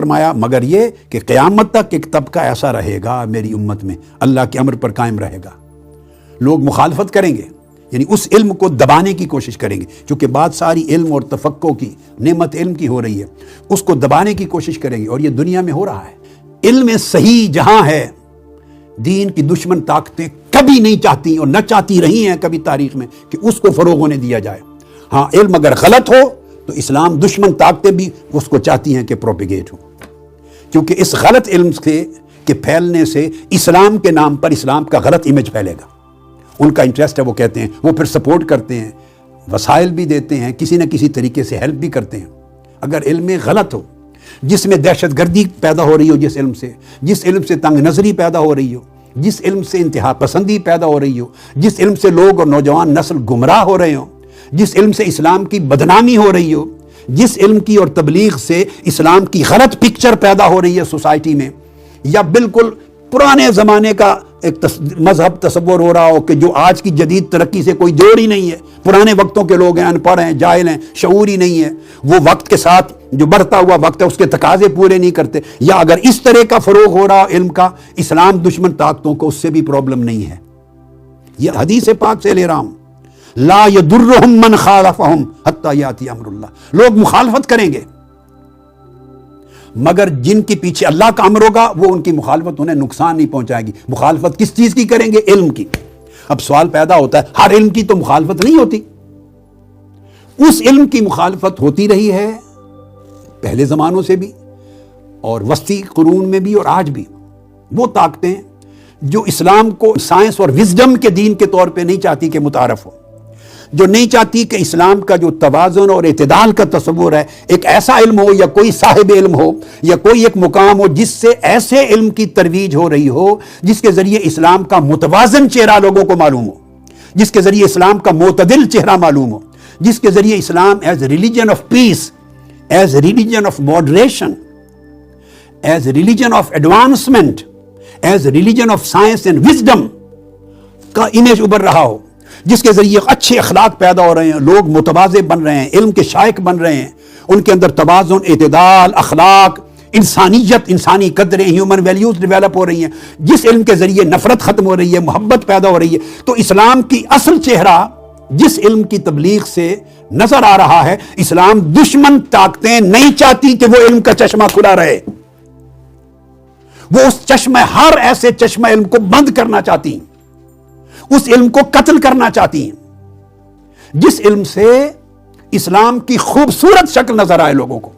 فرمایا مگر یہ کہ قیامت تک ایک طبقہ ایسا رہے گا میری امت میں اللہ کے امر پر قائم رہے گا، لوگ مخالفت کریں گے، یعنی اس علم کو دبانے کی کوشش کریں گے، چونکہ بات ساری علم اور تفقہ کی نعمت علم کی ہو رہی ہے، اس کو دبانے کی کوشش کریں گے، اور یہ دنیا میں ہو رہا ہے۔ علم صحیح جہاں ہے، دین کی دشمن طاقتیں کبھی نہیں چاہتی اور نہ چاہتی رہی ہیں کبھی تاریخ میں کہ اس کو فروغ ہونے دیا جائے۔ ہاں علم اگر غلط ہو تو اسلام دشمن طاقتیں بھی اس کو چاہتی ہیں کہ پروپیگیٹ ہو، کیونکہ اس غلط علم کے پھیلنے سے اسلام کے نام پر اسلام کا غلط امیج پھیلے گا۔ ان کا انٹرسٹ ہے، وہ کہتے ہیں، وہ پھر سپورٹ کرتے ہیں، وسائل بھی دیتے ہیں، کسی نہ کسی طریقے سے ہیلپ بھی کرتے ہیں۔ اگر علم غلط ہو، جس میں دہشت گردی پیدا ہو رہی ہو، جس علم سے تنگ نظری پیدا ہو رہی ہو، جس علم سے انتہا پسندی پیدا ہو رہی ہو، جس علم سے لوگ اور نوجوان نسل گمراہ ہو رہے ہوں، جس علم سے اسلام کی بدنامی ہو رہی ہو، جس علم کی اور تبلیغ سے اسلام کی غلط پکچر پیدا ہو رہی ہے سوسائٹی میں، یا بالکل پرانے زمانے کا ایک مذہب تصور ہو رہا ہو کہ جو آج کی جدید ترقی سے کوئی جوڑ ہی نہیں ہے، پرانے وقتوں کے لوگ ہیں، ان پڑھ ہیں، جاہل ہیں، شعور ہی نہیں ہے، وہ وقت کے ساتھ جو بڑھتا ہوا وقت ہے اس کے تقاضے پورے نہیں کرتے، یا اگر اس طرح کا فروغ ہو رہا علم کا، اسلام دشمن طاقتوں کو اس سے بھی پرابلم نہیں ہے۔ یہ حدیث پاک سے لے رہا ہوں، لا یضرہم من خالفہم حتی یاتی امر اللہ۔ لوگ مخالفت کریں گے مگر جن کے پیچھے اللہ کا امر ہوگا وہ ان کی مخالفت انہیں نقصان نہیں پہنچائے گی۔ مخالفت کس چیز کی کریں گے؟ علم کی۔ اب سوال پیدا ہوتا ہے، ہر علم کی تو مخالفت نہیں ہوتی۔ اس علم کی مخالفت ہوتی رہی ہے پہلے زمانوں سے بھی اور وسطی قرون میں بھی اور آج بھی۔ وہ طاقتیں جو اسلام کو سائنس اور وزڈم کے دین کے طور پہ نہیں چاہتی کہ متعارف ہو، جو نہیں چاہتی کہ اسلام کا جو توازن اور اعتدال کا تصور ہے، ایک ایسا علم ہو یا کوئی صاحب علم ہو یا کوئی ایک مقام ہو جس سے ایسے علم کی ترویج ہو رہی ہو جس کے ذریعے اسلام کا متوازن چہرہ لوگوں کو معلوم ہو، جس کے ذریعے اسلام کا معتدل چہرہ معلوم ہو، جس کے ذریعے Islam as religion of peace, as religion of moderation, as religion of advancement, as religion of science and wisdom کا امیج ابھر رہا ہو، جس کے ذریعے اچھے اخلاق پیدا ہو رہے ہیں، لوگ متواضع بن رہے ہیں، علم کے شائق بن رہے ہیں، ان کے اندر توازن، اعتدال، اخلاق، انسانیت، انسانی قدریں، ہیومن ویلیوز ڈیولپ ہو رہی ہیں، جس علم کے ذریعے نفرت ختم ہو رہی ہے، محبت پیدا ہو رہی ہے۔ تو اسلام کی اصل چہرہ جس علم کی تبلیغ سے نظر آ رہا ہے، اسلام دشمن طاقتیں نہیں چاہتی کہ وہ علم کا چشمہ کھلا رہے، وہ اس چشمہ، ہر ایسے چشمہ علم کو بند کرنا چاہتی ہیں، اس علم کو قتل کرنا چاہتی ہیں جس علم سے اسلام کی خوبصورت شکل نظر آئے لوگوں کو۔